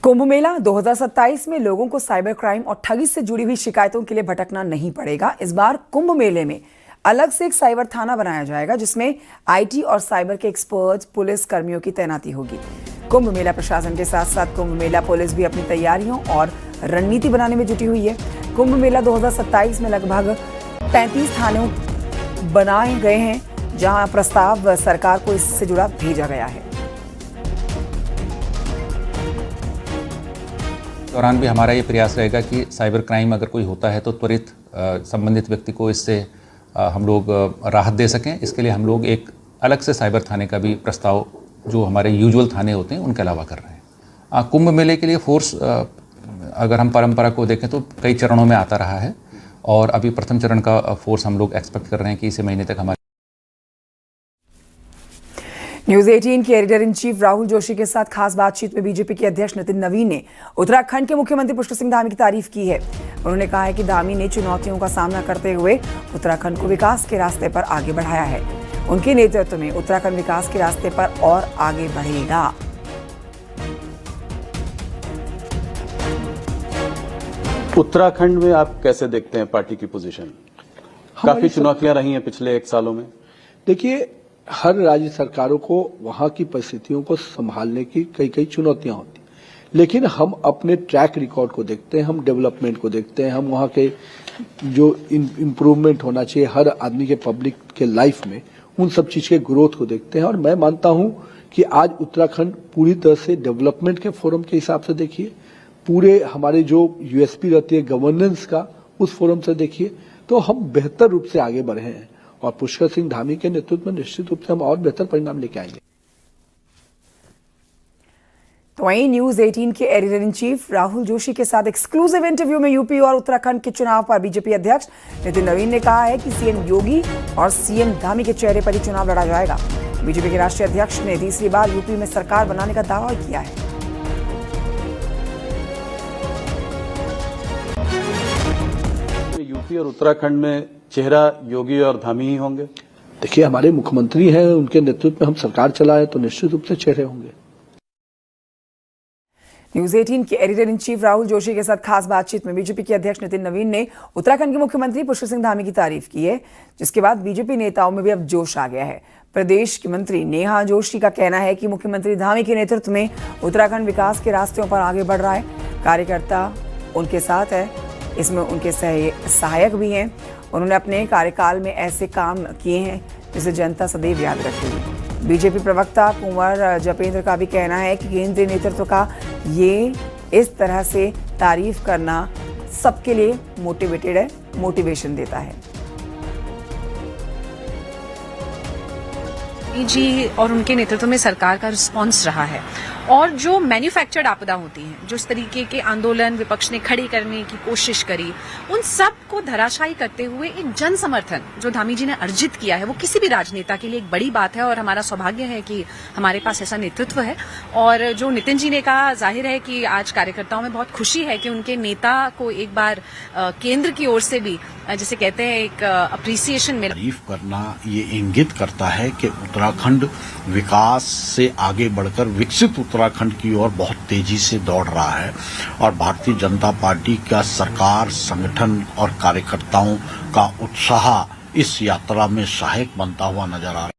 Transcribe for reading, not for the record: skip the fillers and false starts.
कुंभ मेला 2027 में लोगों को साइबर क्राइम और ठगी से जुड़ी हुई शिकायतों के लिए भटकना नहीं पड़ेगा। इस बार कुंभ मेले में अलग से एक साइबर थाना बनाया जाएगा, जिसमें आईटी और साइबर के एक्सपर्ट पुलिस कर्मियों की तैनाती होगी। कुंभ मेला प्रशासन के साथ साथ कुंभ मेला पुलिस भी अपनी तैयारियों और रणनीति बनाने में जुटी हुई है। कुंभ मेला 2027 में लगभग 35 थाने बनाए गए हैं, जहां प्रस्ताव सरकार को इससे जुड़ा भेजा गया है। दौरान भी हमारा ये प्रयास रहेगा कि साइबर क्राइम अगर कोई होता है तो त्वरित संबंधित व्यक्ति को इससे हम लोग राहत दे सकें। इसके लिए हम लोग एक अलग से साइबर थाने का भी प्रस्ताव जो हमारे यूजुअल थाने होते हैं उनके अलावा कर रहे हैं। कुंभ मेले के लिए फोर्स अगर हम परंपरा को देखें तो कई चरणों में आता रहा है और अभी प्रथम चरण का फोर्स हम लोग एक्सपेक्ट कर रहे हैं कि इसी महीने तक हमारे न्यूज 18 के editor in chief Rahul Joshi के साथ खास बातचीत में बीजेपी के अध्यक्ष नितिन नवीन ने उत्तराखंड के मुख्यमंत्री पुष्कर सिंह धामी की तारीफ की है। उन्होंने कहा है कि धामी ने चुनौतियों का सामना करते हुए उत्तराखंड को विकास के रास्ते पर आगे बढ़ाया है। उनके नेतृत्व में उत्तराखंड विकास के रास्ते पर और आगे बढ़ेगा। उत्तराखंड में आप कैसे देखते हैं पार्टी की पोजीशन? काफी चुनौतियां रही हैं पिछले 1 सालों में। देखिए, हर राज्य सरकारों को वहां की परिस्थितियों को संभालने की कई चुनौतियां होती, लेकिन हम अपने ट्रैक रिकॉर्ड को देखते हैं, हम डेवलपमेंट को देखते हैं, हम वहां के जो इम्प्रूवमेंट होना चाहिए हर आदमी के पब्लिक के लाइफ में, उन सब चीज के ग्रोथ को देखते हैं। और मैं मानता हूं कि आज उत्तराखंड पूरी तरह से डेवलपमेंट के फोरम के हिसाब से देखिए, पूरे हमारे जो यूएसपी रहती है गवर्नेंस का, उस फोरम से देखिए, तो हम बेहतर रूप से आगे बढ़े हैं और पुष्कर सिंह धामी के नेतृत्व में निश्चित रूप से हम और बेहतर परिणाम लेके आएंगे। तो वहीं न्यूज 18 के editor in chief Rahul Joshi के साथ एक्सक्लूसिव इंटरव्यू में यूपी और उत्तराखंड के चुनाव पर बीजेपी अध्यक्ष नितिन नवीन ने कहा है कि सीएम योगी और सीएम धामी के चेहरे पर ही चुनाव लड़ा जाएगा। बीजेपी के राष्ट्रीय अध्यक्ष ने तीसरी बार यूपी में सरकार बनाने का दावा किया है। यूपी और उत्तराखंड में चेहरा योगी और धामी ही होंगे। देखिए, हमारे मुख्यमंत्री हैं, उनके नेतृत्व में हम सरकार चलाए तो निश्चित रूप से चेहरे होंगे। न्यूज 18 के editor in chief Rahul Joshi के साथ खास बातचीत में बीजेपी के अध्यक्ष नितिन नवीन ने उत्तराखंड के मुख्यमंत्री पुष्कर सिंह धामी की तारीफ की है, जिसके बाद बीजेपी नेताओं में भी अब जोश आ गया है। प्रदेश की मंत्री नेहा जोशी का कहना है कि मुख्यमंत्री धामी के नेतृत्व में उत्तराखंड विकास के रास्तों पर आगे बढ़ रहा है। कार्यकर्ता उनके साथ है, इसमें उनके सहायक भी हैं। उन्होंने अपने कार्यकाल में ऐसे काम किए हैं जिसे जनता सदैव याद रखेगी। बीजेपी प्रवक्ता कुंवर जपेंद्र का भी कहना है कि केंद्रीय नेतृत्व का ये इस तरह से तारीफ करना सबके लिए मोटिवेटेड है, मोटिवेशन देता है। जी और उनके नेतृत्व में सरकार का रिस्पांस रहा है, और जो मैन्युफैक्चर्ड आपदा होती हैं, जो इस तरीके के आंदोलन विपक्ष ने खड़े करने की कोशिश करी, उन सब को धराशायी करते हुए एक जन समर्थन जो धामी जी ने अर्जित किया है, वो किसी भी राजनेता के लिए एक बड़ी बात है। और हमारा सौभाग्य है कि हमारे पास ऐसा नेतृत्व है। और जो नितिन जी ने कहा, जाहिर है कि आज कार्यकर्ताओं में बहुत खुशी है कि उनके नेता को एक बार केंद्र की ओर से भी, जिसे कहते हैं, एक अप्रिसिएशन मिला। तारीफ करना ये इंगित करता है कि उत्तराखंड विकास से आगे बढ़कर विकसित उत्तराखंड की ओर बहुत तेजी से दौड़ रहा है और भारतीय जनता पार्टी का सरकार, संगठन और कार्यकर्ताओं का उत्साह इस यात्रा में सहायक बनता हुआ नजर आ रहा है।